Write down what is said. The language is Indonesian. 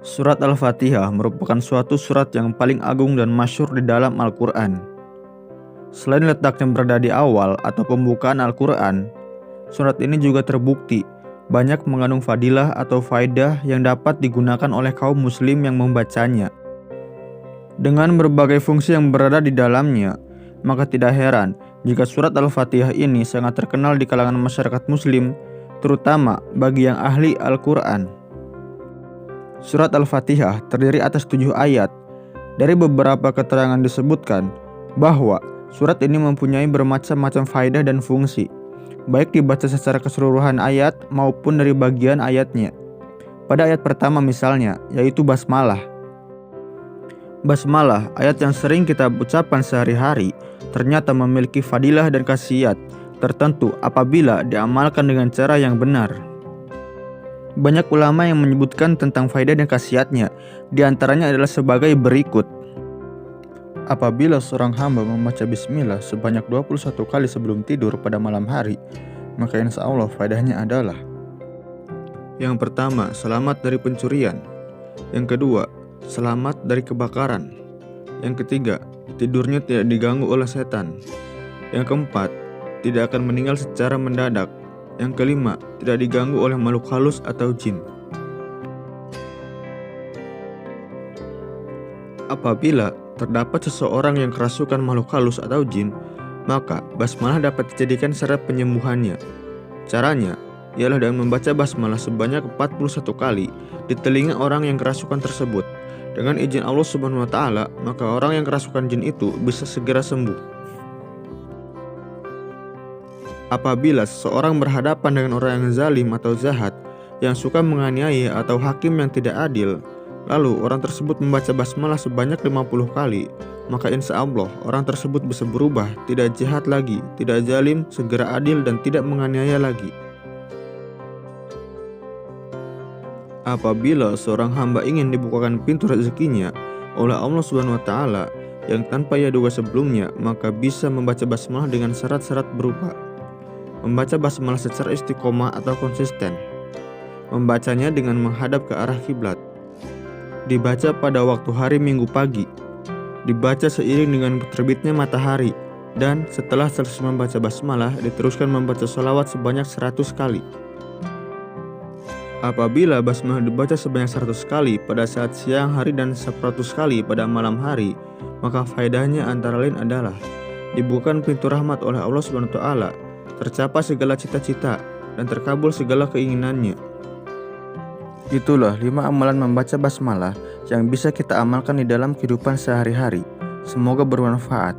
Surat Al-Fatihah merupakan suatu surat yang paling agung dan masyhur di dalam Al-Quran. Selain letaknya berada di awal atau pembukaan Al-Quran, surat ini juga terbukti banyak mengandung fadilah atau faedah yang dapat digunakan oleh kaum muslim yang membacanya. Dengan berbagai fungsi yang berada di dalamnya, maka tidak heran jika surat Al-Fatihah ini sangat terkenal di kalangan masyarakat muslim, terutama bagi yang ahli Al-Quran. Surat Al-Fatihah terdiri atas 7 ayat. Dari beberapa keterangan disebutkan bahwa surat ini mempunyai bermacam-macam faedah dan fungsi, baik dibaca secara keseluruhan ayat maupun dari bagian ayatnya. Pada ayat pertama misalnya, yaitu basmalah. Basmalah, ayat yang sering kita ucapkan sehari-hari, ternyata memiliki fadilah dan khasiat tertentu apabila diamalkan dengan cara yang benar. Banyak ulama yang menyebutkan tentang faedah dan khasiatnya, diantaranya adalah sebagai berikut. Apabila seorang hamba membaca bismillah sebanyak 21 kali sebelum tidur pada malam hari, maka insya Allah faedahnya adalah: yang pertama, selamat dari pencurian. Yang kedua, selamat dari kebakaran. Yang ketiga, tidurnya tidak diganggu oleh setan. Yang keempat, tidak akan meninggal secara mendadak. Yang kelima, tidak diganggu oleh makhluk halus atau jin. Apabila terdapat seseorang yang kerasukan makhluk halus atau jin, maka basmalah dapat dijadikan syarat penyembuhannya. Caranya ialah dengan membaca basmalah sebanyak 41 kali di telinga orang yang kerasukan tersebut. Dengan izin Allah Subhanahu wa Ta'ala, maka orang yang kerasukan jin itu bisa segera sembuh. Apabila seseorang berhadapan dengan orang yang zalim atau jahat, yang suka menganiaya atau hakim yang tidak adil, lalu orang tersebut membaca basmalah sebanyak 50 kali, maka insya Allah orang tersebut bisa berubah, tidak jahat lagi, tidak zalim, segera adil, dan tidak menganiaya lagi. Apabila seorang hamba ingin dibukakan pintu rezekinya oleh Allah Subhanahu wa Ta'ala yang tanpa ia duga sebelumnya, maka bisa membaca basmalah dengan syarat-syarat berupa: membaca basmalah secara istiqomah atau konsisten, membacanya dengan menghadap ke arah kiblat, dibaca pada waktu hari Minggu pagi, dibaca seiring dengan terbitnya matahari, dan setelah selesai membaca basmalah diteruskan membaca sholawat sebanyak 100 kali. Apabila basmalah dibaca sebanyak 100 kali pada saat siang hari dan 100 kali pada malam hari, maka faedahnya antara lain adalah dibukakan pintu rahmat oleh Allah Subhanahu wa Ta'ala, tercapai segala cita-cita, dan terkabul segala keinginannya. Itulah 5 amalan membaca basmalah yang bisa kita amalkan di dalam kehidupan sehari-hari. Semoga bermanfaat.